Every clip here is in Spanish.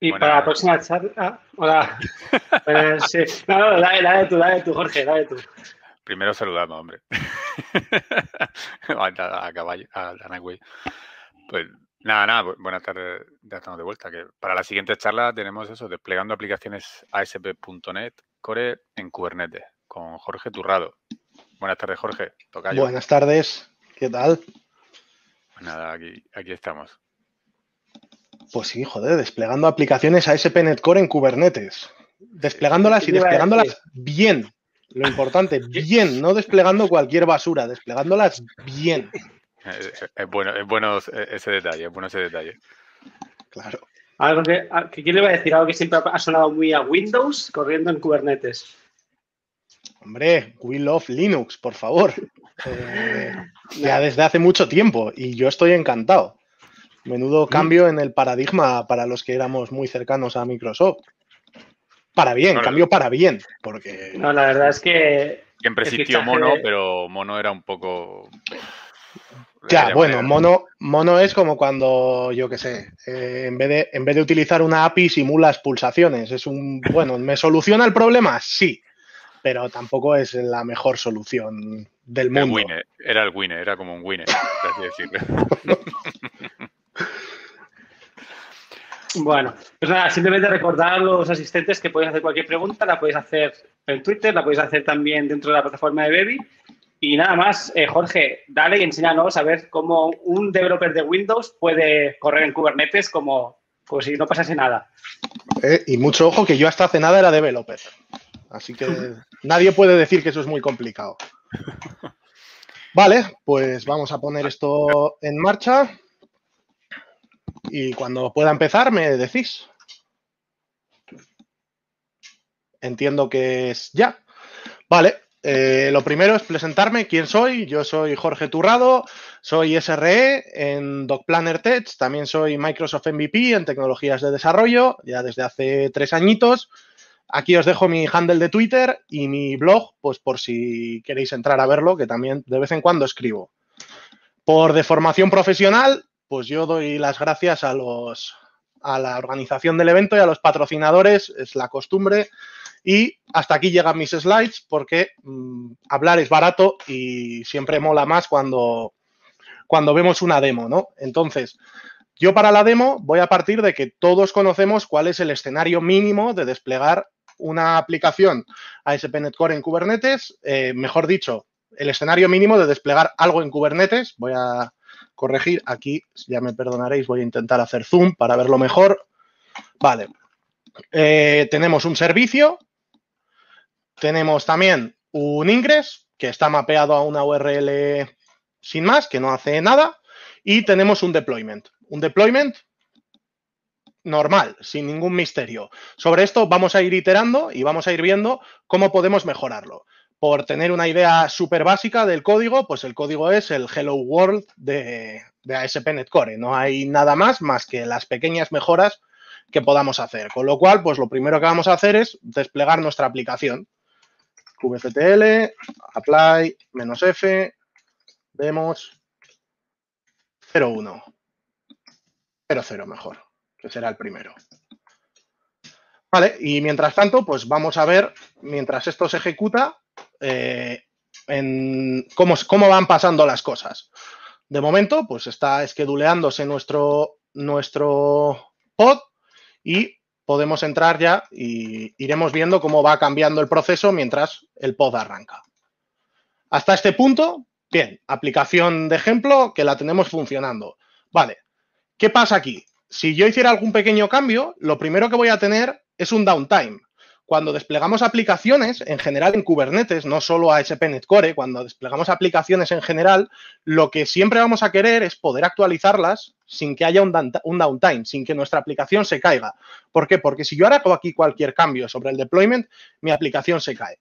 Y para la próxima charla... hola. Sí. No, dale tú, Jorge, dale tú. Primero saludamos, hombre. A caballo, a Danagüey. Pues nada, buenas tardes, ya estamos de vuelta. Que para la siguiente charla tenemos eso, desplegando aplicaciones ASP.NET Core en Kubernetes, con Jorge Turrado. Buenas tardes, Jorge. Tocayo. Buenas tardes, ¿qué tal? Pues nada, aquí estamos. Pues sí, joder, desplegando aplicaciones ASP.NET Core en Kubernetes. Desplegándolas y desplegándolas bien. Lo importante, bien, no desplegando cualquier basura, desplegándolas bien. Es bueno ese detalle, Claro. Algo que ¿quién le iba a decir? Algo que siempre ha sonado muy a Windows corriendo en Kubernetes. Hombre, we love Linux, por favor. Ya desde hace mucho tiempo y yo estoy encantado. Menudo cambio en el paradigma para los que éramos muy cercanos a Microsoft. Para bien, no, cambio para bien, porque... No, la verdad es que... Siempre existió Mono, pero Mono era un poco... Ya, bueno, mono es como cuando, yo qué sé, en vez de utilizar una API simulas pulsaciones. Es bueno, ¿me soluciona el problema? Sí, pero tampoco es la mejor solución del mundo. Era el winner, era como un winner, por así decirlo. Bueno, pues nada, simplemente recordar a los asistentes que podéis hacer cualquier pregunta, la podéis hacer en Twitter, la podéis hacer también dentro de la plataforma de Bevi. Y nada más, Jorge, dale y enséñanos a ver cómo un developer de Windows puede correr en Kubernetes como si no pasase nada. Y mucho ojo que yo hasta hace nada era developer. Así que nadie puede decir que eso es muy complicado. Vale, pues vamos a poner esto en marcha. Y cuando pueda empezar me decís. Entiendo que es ya. Vale. Lo primero es presentarme quién soy. Yo soy Jorge Turrado, soy SRE en DocPlanner Tech, también soy Microsoft MVP en tecnologías de desarrollo, ya desde hace 3 añitos. Aquí os dejo mi handle de Twitter y mi blog, pues por si queréis entrar a verlo, que también de vez en cuando escribo. Por de formación profesional, pues yo doy las gracias a la organización del evento y a los patrocinadores, es la costumbre. Y hasta aquí llegan mis slides porque hablar es barato y siempre mola más cuando vemos una demo, ¿no? Entonces, yo para la demo voy a partir de que todos conocemos cuál es el escenario mínimo de desplegar una aplicación ASP.NET Core en Kubernetes, mejor dicho, el escenario mínimo de desplegar algo en Kubernetes. Voy a corregir aquí, ya me perdonaréis, voy a intentar hacer zoom para verlo mejor. Vale. Tenemos un servicio. Tenemos también un ingress que está mapeado a una URL sin más, que no hace nada. Y tenemos un deployment. Un deployment normal, sin ningún misterio. Sobre esto vamos a ir iterando y vamos a ir viendo cómo podemos mejorarlo. Por tener una idea súper básica del código, pues el código es el Hello World de ASP.NET Core. No hay nada más que las pequeñas mejoras que podamos hacer. Con lo cual, pues lo primero que vamos a hacer es desplegar nuestra aplicación. kubectl, apply, -f, demos, 0.1. 0.0 mejor, que será el primero. Vale, y mientras tanto, pues vamos a ver, mientras esto se ejecuta, cómo van pasando las cosas. De momento, pues está scheduleándose nuestro pod y podemos entrar ya y iremos viendo cómo va cambiando el proceso mientras el pod arranca. Hasta este punto, bien, aplicación de ejemplo que la tenemos funcionando. Vale, ¿qué pasa aquí? Si yo hiciera algún pequeño cambio, lo primero que voy a tener es un downtime. Cuando desplegamos aplicaciones, en general en Kubernetes, no solo ASP.NET Core, cuando desplegamos aplicaciones en general, lo que siempre vamos a querer es poder actualizarlas sin que haya un downtime, sin que nuestra aplicación se caiga. ¿Por qué? Porque si yo ahora hago aquí cualquier cambio sobre el deployment, mi aplicación se cae.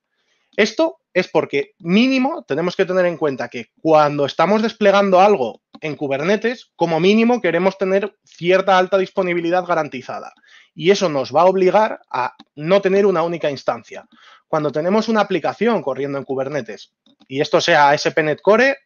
Esto es porque mínimo tenemos que tener en cuenta que cuando estamos desplegando algo en Kubernetes, como mínimo queremos tener cierta alta disponibilidad garantizada. Y eso nos va a obligar a no tener una única instancia. Cuando tenemos una aplicación corriendo en Kubernetes, y esto sea ASP.NET Core,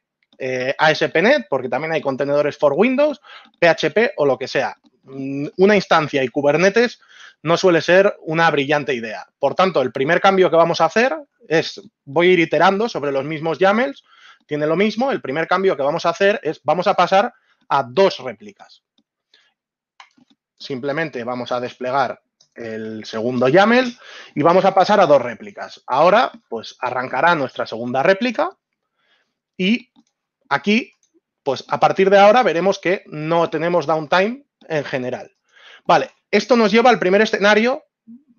ASP.NET, porque también hay contenedores for Windows, PHP o lo que sea. una instancia y Kubernetes no suele ser una brillante idea. Por tanto, el primer cambio que vamos a hacer es, voy a ir iterando sobre los mismos YAMLs, tiene lo mismo, el primer cambio que vamos a hacer es, vamos a pasar a 2 réplicas. Simplemente vamos a desplegar el segundo YAML y vamos a pasar a 2 réplicas. Ahora, pues arrancará nuestra segunda réplica y aquí, pues a partir de ahora veremos que no tenemos downtime en general. Vale, esto nos lleva al primer escenario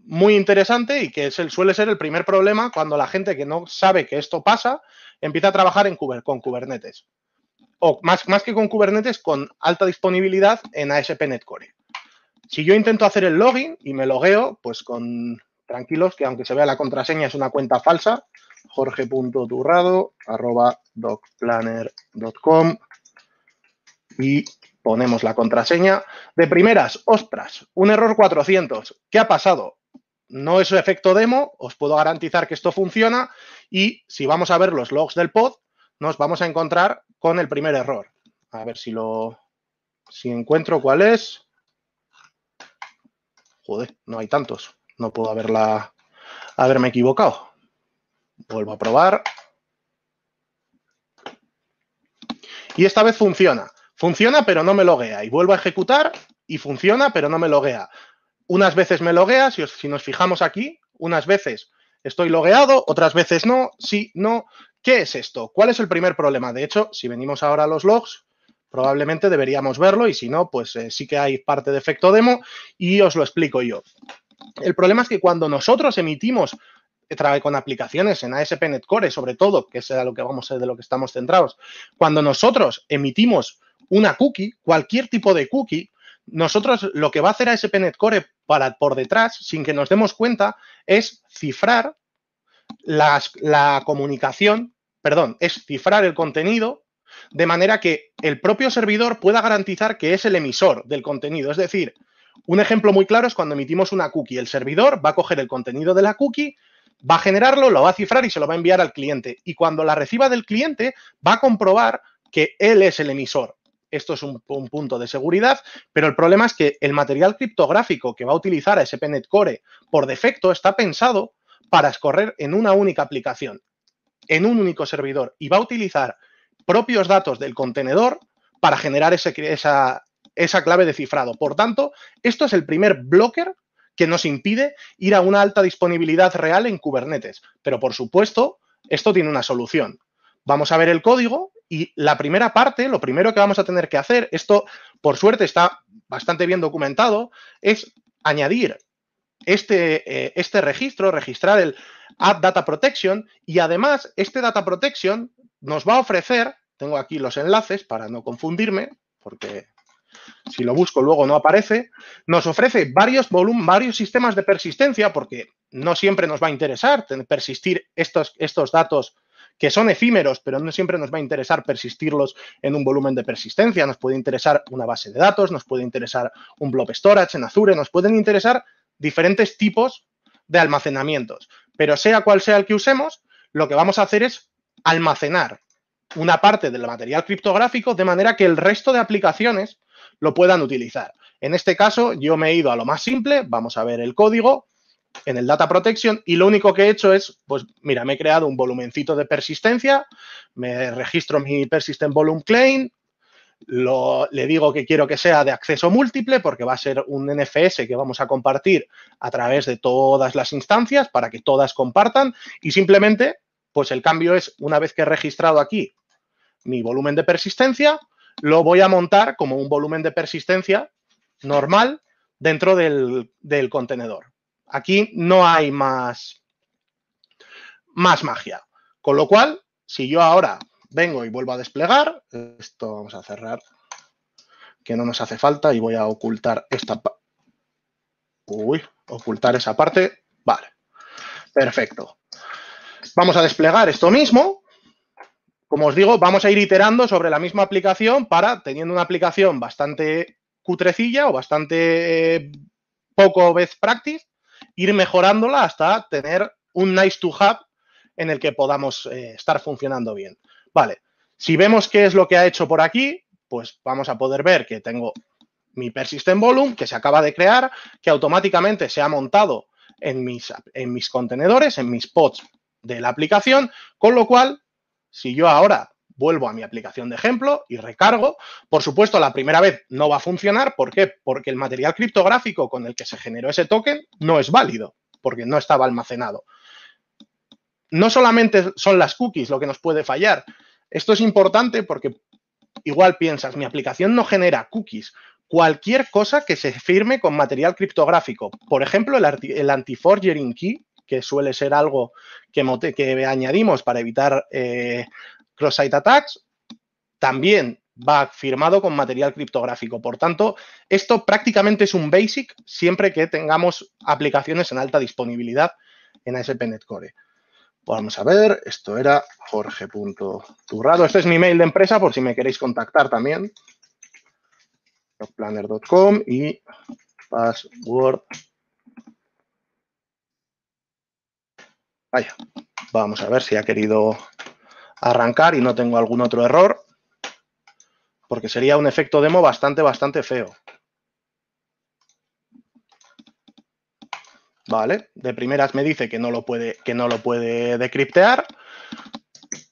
muy interesante y que suele ser el primer problema cuando la gente que no sabe que esto pasa empieza a trabajar con Kubernetes. O más que con Kubernetes, con alta disponibilidad en ASP.NET Core. Si yo intento hacer el login y me logueo, pues tranquilos que aunque se vea la contraseña es una cuenta falsa, jorge.turrado@docplanner.com y ponemos la contraseña. De primeras, ostras, un error 400. ¿Qué ha pasado? No es efecto demo, os puedo garantizar que esto funciona y si vamos a ver los logs del pod, nos vamos a encontrar con el primer error. A ver si encuentro cuál es. Joder, no hay tantos. No puedo haberme equivocado. Vuelvo a probar. Y esta vez funciona. Funciona, pero no me loguea. Y vuelvo a ejecutar y funciona, pero no me loguea. Unas veces me loguea, si nos fijamos aquí, unas veces estoy logueado, otras veces no, sí, no. ¿Qué es esto? ¿Cuál es el primer problema? De hecho, si venimos ahora a los logs, probablemente deberíamos verlo y si no, pues sí que hay parte de efecto demo y os lo explico yo. El problema es que cuando nosotros emitimos con aplicaciones en ASP.NET Core, sobre todo, que es de lo que estamos centrados, cuando nosotros emitimos una cookie, cualquier tipo de cookie, nosotros lo que va a hacer ASP.NET Core por detrás, sin que nos demos cuenta, es cifrar la comunicación, es cifrar el contenido de manera que el propio servidor pueda garantizar que es el emisor del contenido. Es decir, un ejemplo muy claro es cuando emitimos una cookie. El servidor va a coger el contenido de la cookie, va a generarlo, lo va a cifrar y se lo va a enviar al cliente. Y cuando la reciba del cliente, va a comprobar que él es el emisor. Esto es un punto de seguridad, pero el problema es que el material criptográfico que va a utilizar ASP.NET Core por defecto está pensado para escorrer en una única aplicación, en un único servidor, y va a utilizar propios datos del contenedor para generar esa clave de cifrado. Por tanto, esto es el primer blocker que nos impide ir a una alta disponibilidad real en Kubernetes. Pero, por supuesto, esto tiene una solución. Vamos a ver el código y la primera parte, lo primero que vamos a tener que hacer, esto por suerte está bastante bien documentado, es añadir este registro, registrar el Add Data Protection y además este Data Protection nos va a ofrecer, tengo aquí los enlaces para no confundirme, porque si lo busco luego no aparece, nos ofrece varios sistemas de persistencia, porque no siempre nos va a interesar persistir estos datos que son efímeros, pero no siempre nos va a interesar persistirlos en un volumen de persistencia. Nos puede interesar una base de datos, nos puede interesar un blob storage en Azure, nos pueden interesar diferentes tipos de almacenamientos. Pero sea cual sea el que usemos, lo que vamos a hacer es almacenar una parte del material criptográfico de manera que el resto de aplicaciones lo puedan utilizar. En este caso, yo me he ido a lo más simple, vamos a ver el código en el Data Protection y lo único que he hecho es, pues mira, me he creado un volumencito de persistencia, me registro mi Persistent Volume Claim, le digo que quiero que sea de acceso múltiple porque va a ser un NFS que vamos a compartir a través de todas las instancias para que todas compartan y simplemente, pues el cambio es, una vez que he registrado aquí mi volumen de persistencia, lo voy a montar como un volumen de persistencia normal dentro del contenedor. Aquí no hay más magia. Con lo cual, si yo ahora vengo y vuelvo a desplegar, esto vamos a cerrar, que no nos hace falta, y voy a ocultar ocultar esa parte. Vale, perfecto. Vamos a desplegar esto mismo. Como os digo, vamos a ir iterando sobre la misma aplicación para, teniendo una aplicación bastante cutrecilla o bastante poco best practice, ir mejorándola hasta tener un nice to have en el que podamos estar funcionando bien. Vale, si vemos qué es lo que ha hecho por aquí, pues vamos a poder ver que tengo mi persistent volume que se acaba de crear, que automáticamente se ha montado en mis contenedores, en mis pods de la aplicación, con lo cual, si yo ahora vuelvo a mi aplicación de ejemplo y recargo, por supuesto, la primera vez no va a funcionar. ¿Por qué? Porque el material criptográfico con el que se generó ese token no es válido, porque no estaba almacenado. No solamente son las cookies lo que nos puede fallar. Esto es importante porque igual piensas, mi aplicación no genera cookies. Cualquier cosa que se firme con material criptográfico, por ejemplo, el anti-forging key, que suele ser algo que añadimos para evitar cross-site attacks, también va firmado con material criptográfico. Por tanto, esto prácticamente es un basic siempre que tengamos aplicaciones en alta disponibilidad en ASP.NET Core. Vamos a ver, esto era jorge.turrado. Este es mi mail de empresa por si me queréis contactar también. Planner.com y password. Vaya, vamos a ver si ha querido arrancar y no tengo algún otro error, porque sería un efecto demo bastante feo. Vale, de primeras me dice que no lo puede decriptear.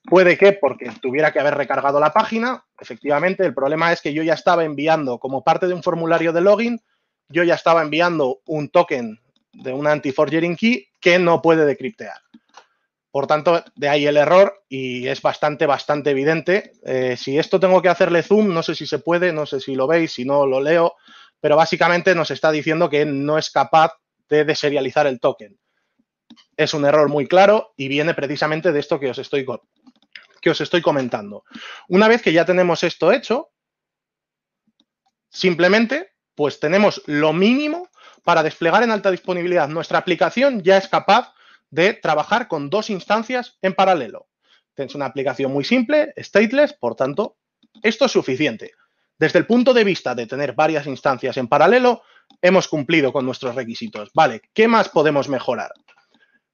Puede que porque tuviera que haber recargado la página. Efectivamente, el problema es que yo ya estaba enviando, como parte de un formulario de login, yo ya estaba enviando un token de una anti-forging key que no puede decriptear. Por tanto, de ahí el error y es bastante evidente. Si esto tengo que hacerle zoom, no sé si se puede, no sé si lo veis, si no lo leo, pero básicamente nos está diciendo que no es capaz de deserializar el token. Es un error muy claro y viene precisamente de esto que os estoy comentando. Una vez que ya tenemos esto hecho, simplemente pues tenemos lo mínimo para desplegar en alta disponibilidad. Nuestra aplicación ya es capaz de trabajar con dos instancias en paralelo. Es una aplicación muy simple, stateless, por tanto, esto es suficiente. Desde el punto de vista de tener varias instancias en paralelo, hemos cumplido con nuestros requisitos. Vale, ¿qué más podemos mejorar?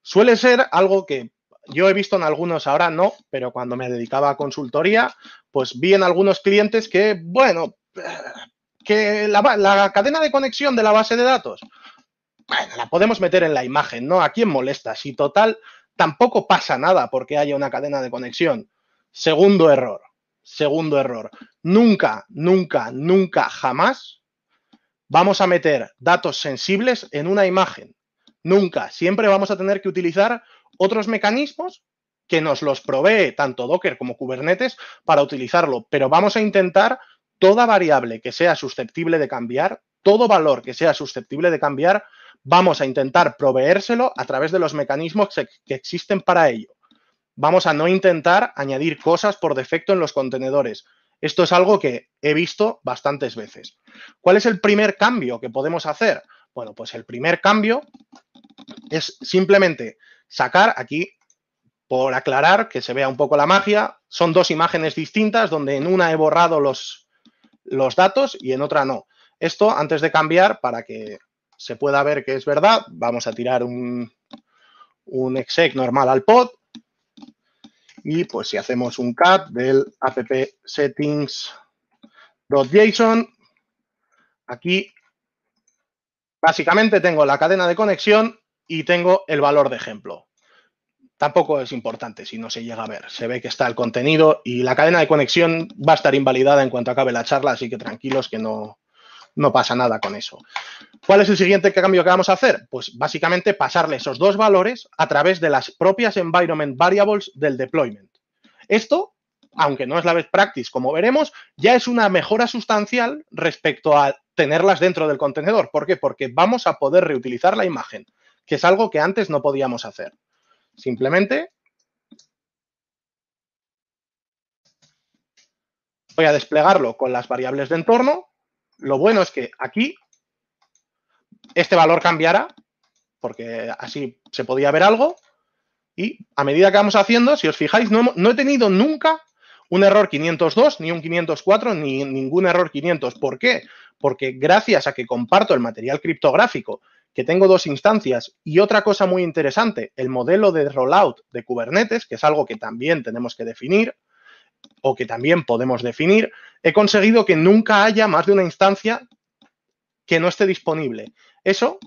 Suele ser algo que yo he visto en algunos, ahora no, pero cuando me dedicaba a consultoría, pues vi en algunos clientes que, bueno, que la cadena de conexión de la base de datos, bueno, la podemos meter en la imagen, ¿no? ¿A quién molesta? Si total, tampoco pasa nada porque haya una cadena de conexión. Segundo error. Nunca, jamás vamos a meter datos sensibles en una imagen. Nunca. Siempre vamos a tener que utilizar otros mecanismos que nos los provee tanto Docker como Kubernetes para utilizarlo, pero vamos a intentar toda variable que sea susceptible de cambiar, todo valor que sea susceptible de cambiar, vamos a intentar proveérselo a través de los mecanismos que existen para ello. Vamos a no intentar añadir cosas por defecto en los contenedores. Esto es algo que he visto bastantes veces. ¿Cuál es el primer cambio que podemos hacer? Bueno, pues el primer cambio es simplemente sacar aquí, por aclarar, que se vea un poco la magia, son dos imágenes distintas donde en una he borrado los datos y en otra no. Esto, antes de cambiar, para que se pueda ver que es verdad, vamos a tirar un exec normal al pod y pues si hacemos un cat del app settings.json, aquí básicamente tengo la cadena de conexión y tengo el valor de ejemplo. Tampoco es importante si no se llega a ver. Se ve que está el contenido y la cadena de conexión va a estar invalidada en cuanto acabe la charla, así que tranquilos que no pasa nada con eso. ¿Cuál es el siguiente cambio que vamos a hacer? Pues básicamente pasarle esos dos valores a través de las propias environment variables del deployment. Esto, aunque no es la best practice, como veremos, ya es una mejora sustancial respecto a tenerlas dentro del contenedor. ¿Por qué? Porque vamos a poder reutilizar la imagen, que es algo que antes no podíamos hacer. Simplemente voy a desplegarlo con las variables de entorno. Lo bueno es que aquí este valor cambiará, porque así se podía ver algo. Y a medida que vamos haciendo, si os fijáis, no he tenido nunca un error 502, ni un 504, ni ningún error 500. ¿Por qué? Porque gracias a que comparto el material criptográfico, que tengo dos instancias, y otra cosa muy interesante, el modelo de rollout de Kubernetes, que es algo que también tenemos que definir, o que también podemos definir, he conseguido que nunca haya más de una instancia que no esté disponible. Eso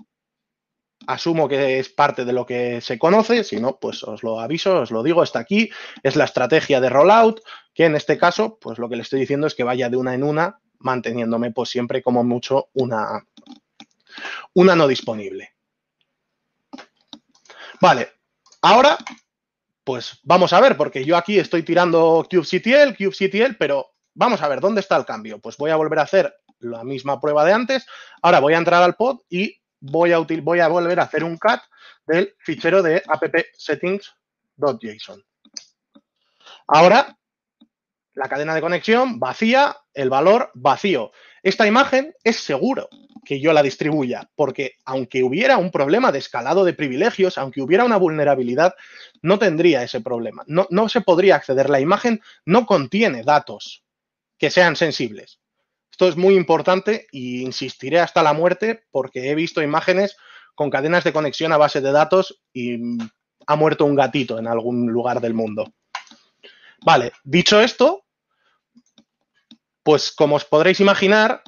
asumo que es parte de lo que se conoce, si no, pues os lo aviso, os lo digo, está aquí, es la estrategia de rollout, que en este caso, pues lo que le estoy diciendo es que vaya de una en una, manteniéndome pues siempre como mucho una no disponible. Vale, ahora pues vamos a ver, porque yo aquí estoy tirando kubectl, pero vamos a ver, ¿dónde está el cambio? Pues voy a volver a hacer la misma prueba de antes, ahora voy a entrar al pod y voy a volver a hacer un cat del fichero de appsettings.json. Ahora, la cadena de conexión vacía, el valor vacío. Esta imagen es seguro que yo la distribuya, porque aunque hubiera un problema de escalado de privilegios, aunque hubiera una vulnerabilidad, no tendría ese problema. No se podría acceder. La imagen no contiene datos que sean sensibles. Esto es muy importante e insistiré hasta la muerte porque he visto imágenes con cadenas de conexión a base de datos y ha muerto un gatito en algún lugar del mundo. Vale, dicho esto, pues como os podréis imaginar,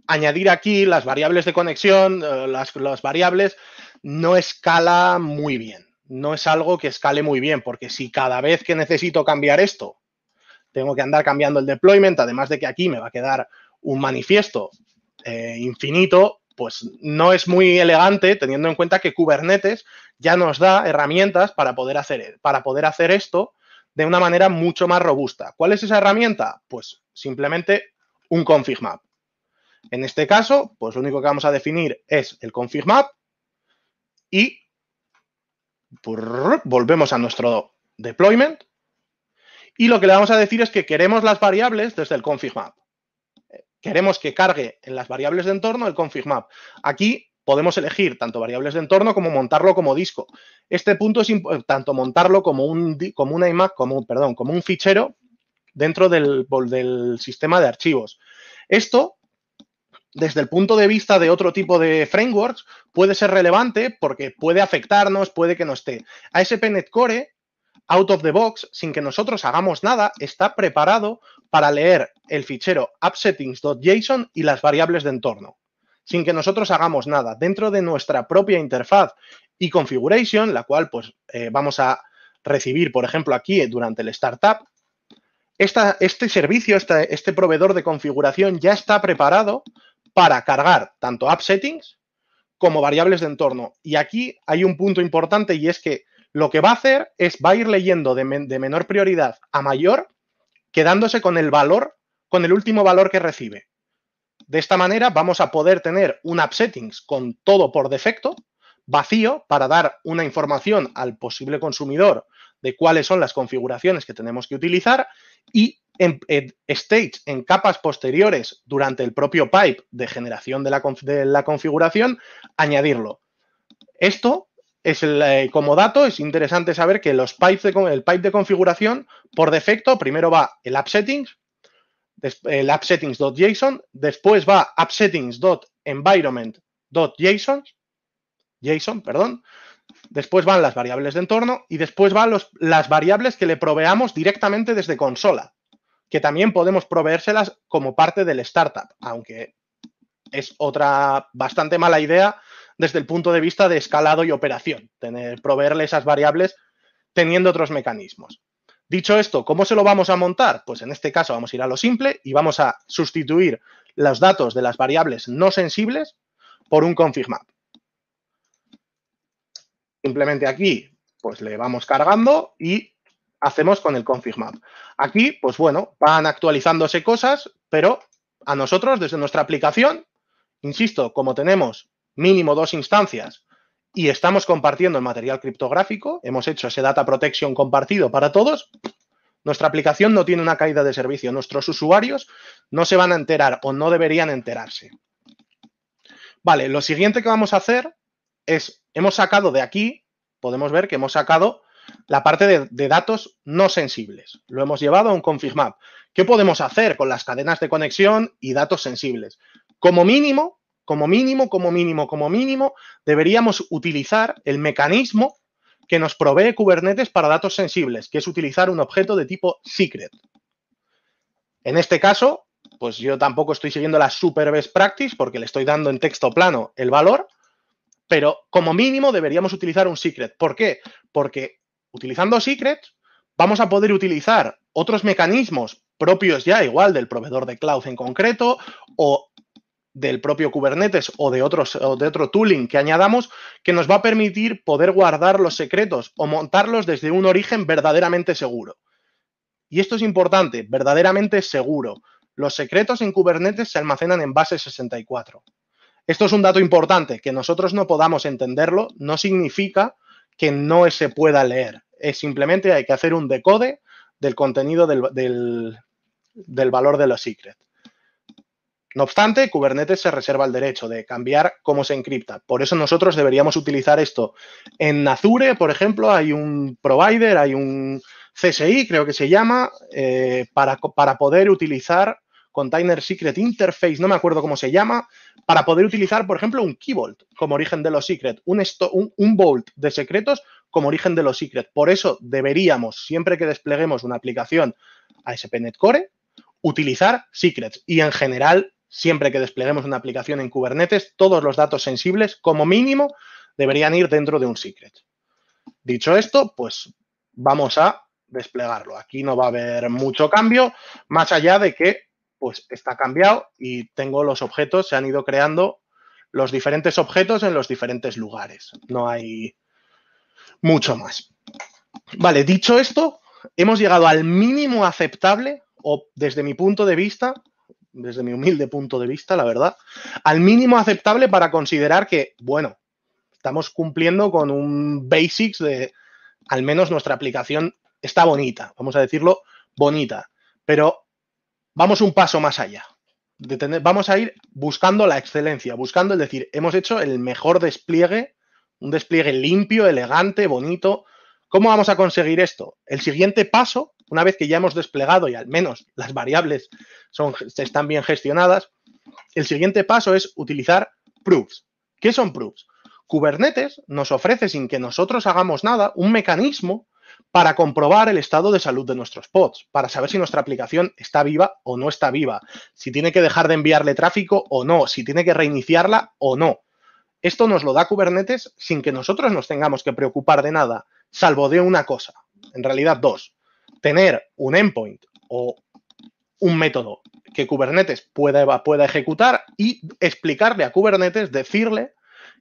añadir aquí las variables de conexión, las variables, no escala muy bien. No es algo que escale muy bien, porque si cada vez que necesito cambiar esto, tengo que andar cambiando el deployment, además de que aquí me va a quedar un manifiesto infinito, pues no es muy elegante, teniendo en cuenta que Kubernetes ya nos da herramientas para poder hacer esto de una manera mucho más robusta. ¿Cuál es esa herramienta? Pues simplemente un config map. En este caso, pues lo único que vamos a definir es el config map y volvemos a nuestro deployment y lo que le vamos a decir es que queremos las variables desde el config map. Queremos que cargue en las variables de entorno el config map. Aquí podemos elegir tanto variables de entorno como montarlo como disco. Este punto es tanto montarlo como un fichero dentro del sistema de archivos. Esto, desde el punto de vista de otro tipo de frameworks, puede ser relevante porque puede afectarnos, puede que no esté. ASP.NET Core, out of the box, sin que nosotros hagamos nada, está preparado para leer el fichero appsettings.json y las variables de entorno, sin que nosotros hagamos nada. Dentro de nuestra propia interfaz y configuration, la cual pues vamos a recibir, por ejemplo, aquí durante el startup, este servicio, este proveedor de configuración ya está preparado para cargar tanto appsettings como variables de entorno. Y aquí hay un punto importante y es que lo que va a hacer es va a ir leyendo de menor prioridad a mayor, quedándose con el valor, con el último valor que recibe. De esta manera vamos a poder tener un appsettings con todo por defecto, vacío, para dar una información al posible consumidor de cuáles son las configuraciones que tenemos que utilizar y en stage, en capas posteriores durante el propio pipe de generación de la configuración, añadirlo. Esto es como dato, es interesante saber que el pipe de configuración, por defecto, primero va el appsettings.json, después va appsettings.environment.json, después van las variables de entorno y después van las variables que le proveamos directamente desde consola, que también podemos proveérselas como parte del startup, aunque es otra bastante mala idea desde el punto de vista de escalado y operación, proveerle esas variables teniendo otros mecanismos. Dicho esto, ¿cómo se lo vamos a montar? Pues en este caso vamos a ir a lo simple y vamos a sustituir los datos de las variables no sensibles por un config map. Simplemente aquí pues le vamos cargando y hacemos con el config map. Aquí, pues bueno, van actualizándose cosas, pero a nosotros desde nuestra aplicación, insisto, como tenemos mínimo 2 instancias y estamos compartiendo el material criptográfico, hemos hecho ese data protection compartido para todos, nuestra aplicación no tiene una caída de servicio. Nuestros usuarios no se van a enterar o no deberían enterarse. Vale, lo siguiente que vamos a hacer es, hemos sacado de aquí, podemos ver que hemos sacado la parte de datos no sensibles. Lo hemos llevado a un config map. ¿Qué podemos hacer con las cadenas de conexión y datos sensibles? Como mínimo, deberíamos utilizar el mecanismo que nos provee Kubernetes para datos sensibles, que es utilizar un objeto de tipo secret. En este caso, pues yo tampoco estoy siguiendo la super best practice porque le estoy dando en texto plano el valor, pero como mínimo deberíamos utilizar un secret. ¿Por qué? Porque utilizando secrets vamos a poder utilizar otros mecanismos propios ya igual del proveedor de cloud en concreto o del propio Kubernetes o de otro tooling que añadamos que nos va a permitir poder guardar los secretos o montarlos desde un origen verdaderamente seguro. Y esto es importante, verdaderamente seguro. Los secretos en Kubernetes se almacenan en base 64. Esto es un dato importante, que nosotros no podamos entenderlo no significa que no se pueda leer. Es simplemente hay que hacer un decode del contenido del valor de los secrets. No obstante, Kubernetes se reserva el derecho de cambiar cómo se encripta. Por eso nosotros deberíamos utilizar esto. En Azure, por ejemplo, hay un provider, hay un CSI, creo que se llama, para poder utilizar Container Secret Interface, no me acuerdo cómo se llama, para poder utilizar, por ejemplo, un Key Vault como origen de los secrets, un vault de secretos como origen de los secrets. Por eso deberíamos, siempre que despleguemos una aplicación ASP.NET Core, utilizar secrets. Y en general, siempre que despleguemos una aplicación en Kubernetes, todos los datos sensibles, como mínimo, deberían ir dentro de un secret. Dicho esto, pues vamos a desplegarlo. Aquí no va a haber mucho cambio, más allá de que pues está cambiado y tengo los objetos, se han ido creando los diferentes objetos en los diferentes lugares. No hay mucho más. Vale, dicho esto, hemos llegado al mínimo aceptable, o desde mi punto de vista, desde mi humilde punto de vista, la verdad, al mínimo aceptable para considerar que, bueno, estamos cumpliendo con un basics de, al menos nuestra aplicación está bonita, vamos a decirlo, bonita, pero vamos un paso más allá. Vamos a ir buscando la excelencia, buscando, es decir, hemos hecho el mejor despliegue, un despliegue limpio, elegante, bonito. ¿Cómo vamos a conseguir esto? El siguiente paso, una vez que ya hemos desplegado y al menos las variables están bien gestionadas, el siguiente paso es utilizar proofs. ¿Qué son proofs? Kubernetes nos ofrece, sin que nosotros hagamos nada, un mecanismo para comprobar el estado de salud de nuestros pods, para saber si nuestra aplicación está viva o no está viva, si tiene que dejar de enviarle tráfico o no, si tiene que reiniciarla o no. Esto nos lo da Kubernetes sin que nosotros nos tengamos que preocupar de nada, salvo de una cosa, en realidad dos, tener un endpoint o un método que Kubernetes pueda ejecutar y explicarle a Kubernetes, decirle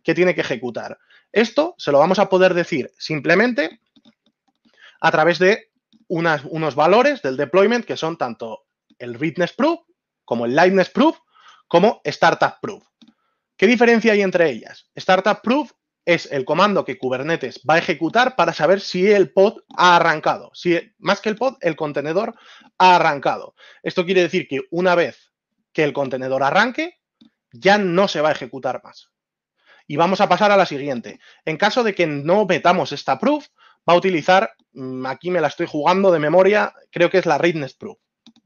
que tiene que ejecutar. Esto se lo vamos a poder decir simplemente a través de unos valores del deployment que son tanto el readiness proof, como el liveness proof, como startup proof. ¿Qué diferencia hay entre ellas? Startup proof es el comando que Kubernetes va a ejecutar para saber si el pod ha arrancado. Si, más que el pod, el contenedor ha arrancado. Esto quiere decir que una vez que el contenedor arranque, ya no se va a ejecutar más. Y vamos a pasar a la siguiente. En caso de que no metamos esta proof, va a utilizar, aquí me la estoy jugando de memoria, creo que es la readiness proof.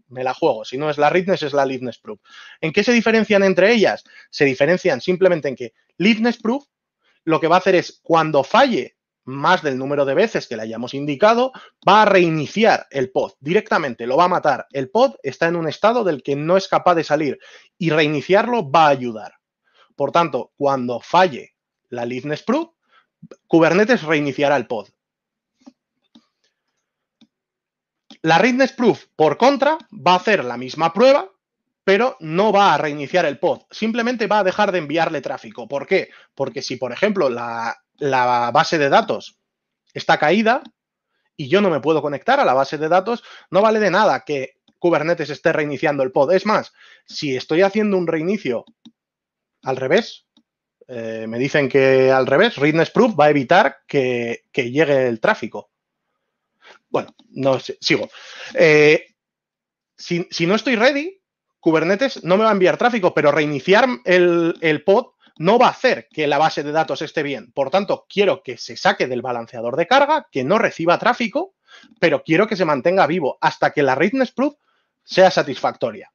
Me la juego. Si no es la readiness, es la liveness proof. ¿En qué se diferencian entre ellas? Se diferencian simplemente en que liveness proof lo que va a hacer es, cuando falle más del número de veces que le hayamos indicado, va a reiniciar el pod directamente, lo va a matar. El pod está en un estado del que no es capaz de salir y reiniciarlo va a ayudar. Por tanto, cuando falle la liveness proof, Kubernetes reiniciará el pod. La readiness proof, por contra, va a hacer la misma prueba, pero no va a reiniciar el pod. Simplemente va a dejar de enviarle tráfico. ¿Por qué? Porque si, por ejemplo, la base de datos está caída y yo no me puedo conectar a la base de datos, no vale de nada que Kubernetes esté reiniciando el pod. Es más, si estoy haciendo un reinicio al revés, me dicen que al revés, readiness proof va a evitar que llegue el tráfico. Bueno, no sé, sigo. Si no estoy ready, Kubernetes no me va a enviar tráfico, pero reiniciar el pod no va a hacer que la base de datos esté bien. Por tanto, quiero que se saque del balanceador de carga, que no reciba tráfico, pero quiero que se mantenga vivo hasta que la readiness proof sea satisfactoria.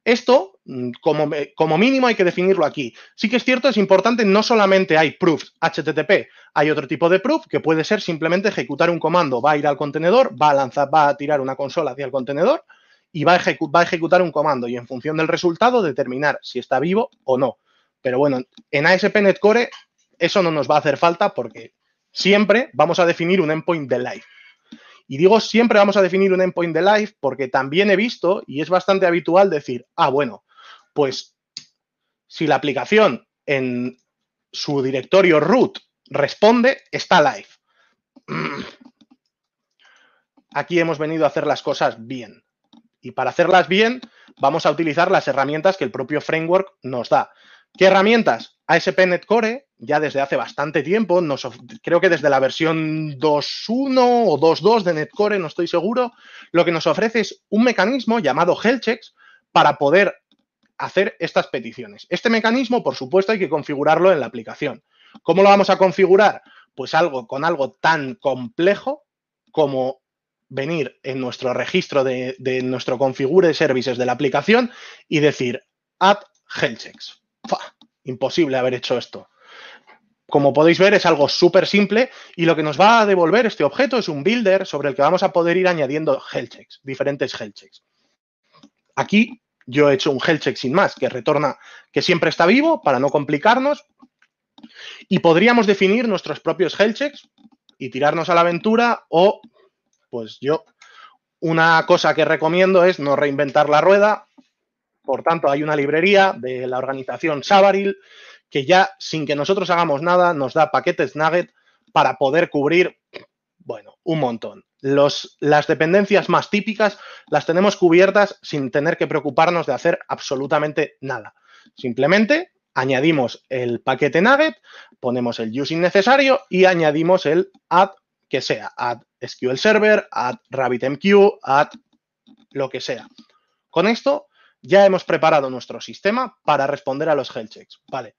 Esto, como mínimo, hay que definirlo aquí. Sí que es cierto, es importante, no solamente hay proofs HTTP, hay otro tipo de proof que puede ser simplemente ejecutar un comando, va a ir al contenedor, va a tirar una consola hacia el contenedor y va a ejecutar un comando y en función del resultado determinar si está vivo o no. Pero bueno, en ASP.NET Core eso no nos va a hacer falta porque siempre vamos a definir un endpoint de live. Y digo siempre vamos a definir un endpoint de live porque también he visto, y es bastante habitual decir, bueno, pues si la aplicación en su directorio root responde, está live. Aquí hemos venido a hacer las cosas bien. Y para hacerlas bien, vamos a utilizar las herramientas que el propio framework nos da. ¿Qué herramientas? ASP.NET Core, ya desde hace bastante tiempo, creo que desde la versión 2.1 o 2.2 de NetCore, no estoy seguro, lo que nos ofrece es un mecanismo llamado health-checks para poder hacer estas peticiones. Este mecanismo, por supuesto, hay que configurarlo en la aplicación. ¿Cómo lo vamos a configurar? Pues con algo tan complejo como venir en nuestro registro de nuestro configure services de la aplicación y decir add health-checks. Imposible haber hecho esto. Como podéis ver, es algo súper simple y lo que nos va a devolver este objeto es un builder sobre el que vamos a poder ir añadiendo health-checks, diferentes health-checks. Aquí yo he hecho un health-check sin más, que retorna que siempre está vivo para no complicarnos y podríamos definir nuestros propios health-checks y tirarnos a la aventura o, pues yo, una cosa que recomiendo es no reinventar la rueda. Por tanto, hay una librería de la organización Sabaril que ya, sin que nosotros hagamos nada, nos da paquetes Nugget para poder cubrir, bueno, un montón. Las dependencias más típicas las tenemos cubiertas sin tener que preocuparnos de hacer absolutamente nada. Simplemente añadimos el paquete Nugget, ponemos el using necesario y añadimos el add que sea. Add SQL Server, add RabbitMQ, add lo que sea. Con esto ya hemos preparado nuestro sistema para responder a los health checks. Vale.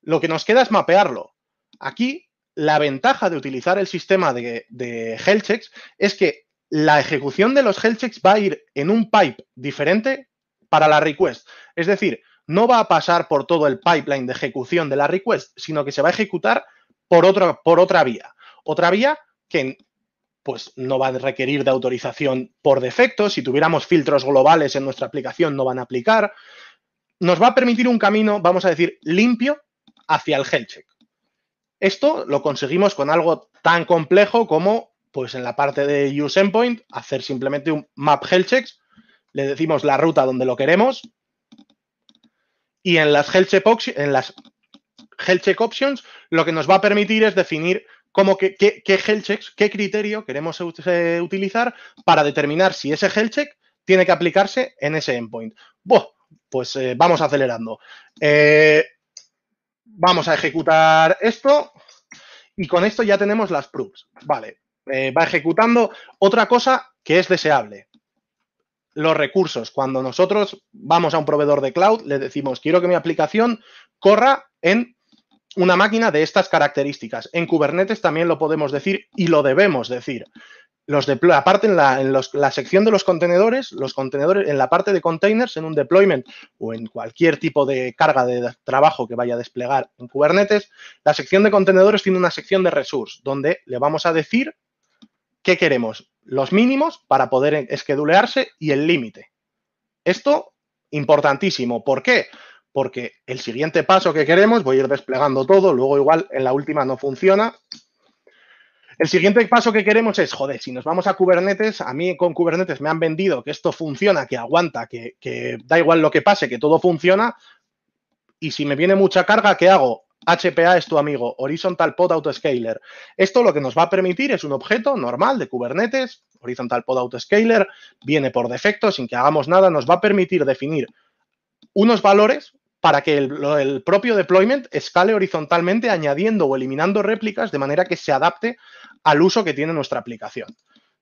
Lo que nos queda es mapearlo. Aquí, la ventaja de utilizar el sistema de health checks es que la ejecución de los health checks va a ir en un pipe diferente para la request. Es decir, no va a pasar por todo el pipeline de ejecución de la request, sino que se va a ejecutar por otra vía. Otra vía que pues no va a requerir de autorización por defecto. Si tuviéramos filtros globales en nuestra aplicación, no van a aplicar. Nos va a permitir un camino, vamos a decir, limpio hacia el health check. Esto lo conseguimos con algo tan complejo como, pues en la parte de use endpoint, hacer simplemente un map health checks, le decimos la ruta donde lo queremos y en las health check options lo que nos va a permitir es definir qué health checks, qué criterio queremos utilizar para determinar si ese health check tiene que aplicarse en ese endpoint. Pues vamos acelerando. Vamos a ejecutar esto y con esto ya tenemos las proofs. Vale, va ejecutando. Otra cosa que es deseable, los recursos. Cuando nosotros vamos a un proveedor de cloud, le decimos, quiero que mi aplicación corra en una máquina de estas características. En Kubernetes también lo podemos decir y lo debemos decir. Aparte en la sección de los contenedores, en la parte de containers, en un deployment o en cualquier tipo de carga de trabajo que vaya a desplegar en Kubernetes, la sección de contenedores tiene una sección de resource donde le vamos a decir qué queremos, los mínimos para poder schedulearse y el límite. Esto, importantísimo. ¿Por qué? Porque el siguiente paso que queremos, voy a ir desplegando todo, luego igual en la última no funciona. El siguiente paso que queremos es, si nos vamos a Kubernetes, a mí con Kubernetes me han vendido que esto funciona, que aguanta, que da igual lo que pase, que todo funciona. Y si me viene mucha carga, ¿qué hago? HPA es tu amigo, Horizontal Pod Autoscaler. Esto lo que nos va a permitir es un objeto normal de Kubernetes, Horizontal Pod Autoscaler, viene por defecto, sin que hagamos nada, nos va a permitir definir unos valores para que el propio deployment escale horizontalmente añadiendo o eliminando réplicas de manera que se adapte al uso que tiene nuestra aplicación.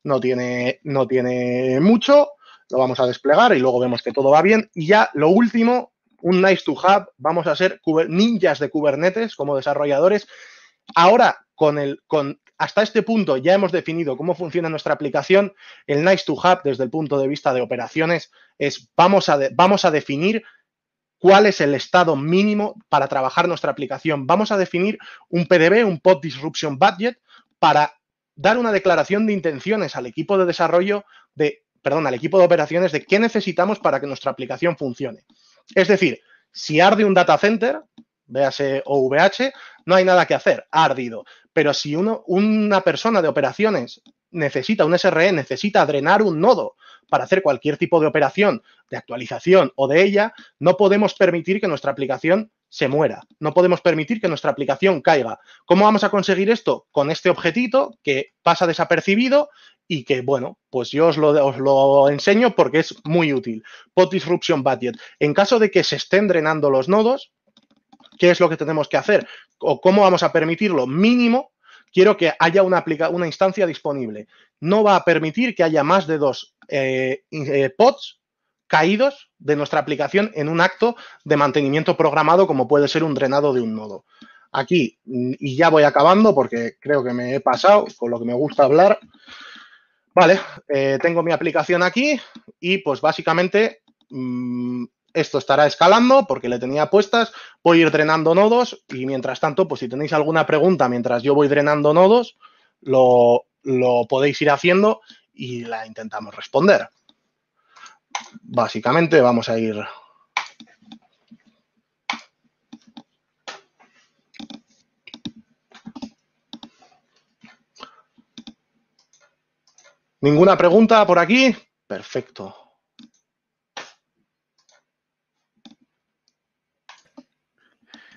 No tiene mucho, lo vamos a desplegar y luego vemos que todo va bien. Y ya lo último, un nice to have, vamos a ser ninjas de Kubernetes como desarrolladores. Ahora, hasta este punto ya hemos definido cómo funciona nuestra aplicación. El nice to have desde el punto de vista de operaciones es vamos a definir cuál es el estado mínimo para trabajar nuestra aplicación. Vamos a definir un PDB, un Pod Disruption Budget, para dar una declaración de intenciones al equipo de desarrollo de al equipo de operaciones de qué necesitamos para que nuestra aplicación funcione. Es decir, si arde un data center, véase OVH, no hay nada que hacer, ha ardido. Pero si una persona de operaciones necesita, un SRE necesita drenar un nodo para hacer cualquier tipo de operación de actualización o de ella, no podemos permitir que nuestra aplicación se muera. No podemos permitir que nuestra aplicación caiga. ¿Cómo vamos a conseguir esto? Con este objetito que pasa desapercibido y que, bueno, pues yo os lo enseño porque es muy útil. Pod Disruption Budget. En caso de que se estén drenando los nodos, ¿qué es lo que tenemos que hacer? ¿O cómo vamos a permitirlo? Mínimo, quiero que haya una instancia disponible. No va a permitir que haya más de 2 pods caídos de nuestra aplicación en un acto de mantenimiento programado como puede ser un drenado de un nodo. Aquí, y ya voy acabando porque creo que me he pasado con lo que me gusta hablar. Vale, tengo mi aplicación aquí y pues básicamente esto estará escalando porque le tenía puestas. Voy a ir drenando nodos y mientras tanto, pues si tenéis alguna pregunta mientras yo voy drenando nodos, lo podéis ir haciendo y la intentamos responder. Básicamente vamos a ir... ¿Ninguna pregunta por aquí? Perfecto.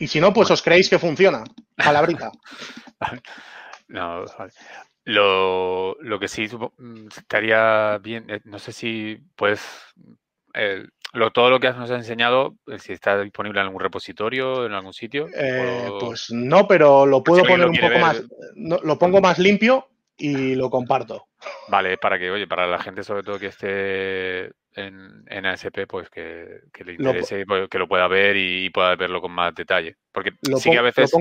Y si no, pues os creéis que funciona. Palabrita. No, vale. Lo que sí estaría bien, no sé si puedes, todo lo que nos has enseñado, si está disponible en algún repositorio, en algún sitio. Pues no, pero lo puedo poner un poco más, lo pongo más limpio y lo comparto. Vale, para que, oye, para la gente sobre todo que esté en ASP, pues que le interese, que lo pueda ver y pueda verlo con más detalle. Porque sí que a veces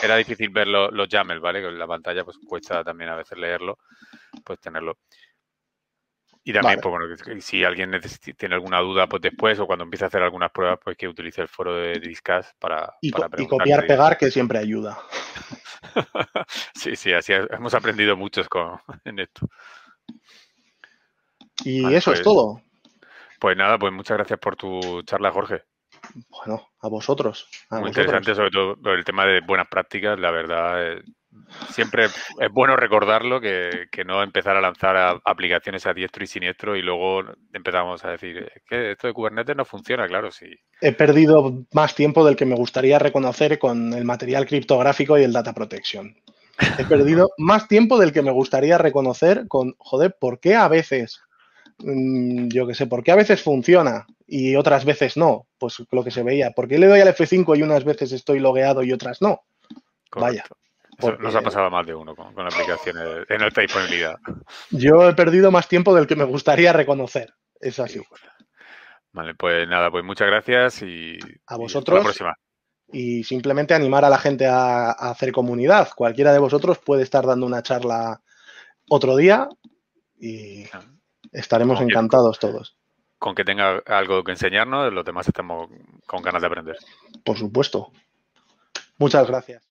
era difícil ver los YAML, ¿vale? Que en la pantalla pues cuesta también a veces leerlo, pues tenerlo. Y también, pues bueno, si alguien tiene alguna duda, pues después o cuando empiece a hacer algunas pruebas, pues que utilice el foro de Discuss para preguntar. Y copiar, pegar, que siempre ayuda. Sí, así hemos aprendido muchos en esto. Y vale, eso pues, es todo. Pues nada, pues muchas gracias por tu charla, Jorge. Bueno, a vosotros. Muy interesante, sobre todo por el tema de buenas prácticas, la verdad. Siempre es bueno recordarlo, que no empezar a lanzar aplicaciones a diestro y siniestro y luego empezamos a decir que esto de Kubernetes no funciona, claro, sí. He perdido más tiempo del que me gustaría reconocer con el material criptográfico y el data protection. He perdido más tiempo del que me gustaría reconocer con, joder, ¿por qué a veces, yo qué sé, por qué a veces funciona y otras veces no? Pues lo que se veía. ¿Por qué le doy al F5 y unas veces estoy logueado y otras no? Correcto. Vaya. Porque nos ha pasado a más de uno con aplicaciones en alta disponibilidad. Yo he perdido más tiempo del que me gustaría reconocer. Es así. Vale, pues nada, pues muchas gracias y a vosotros. Y hasta la próxima. Y simplemente animar a la gente a hacer comunidad. Cualquiera de vosotros puede estar dando una charla otro día y estaremos encantados todos. Con que tenga algo que enseñarnos, los demás estamos con ganas de aprender. Por supuesto. Muchas gracias.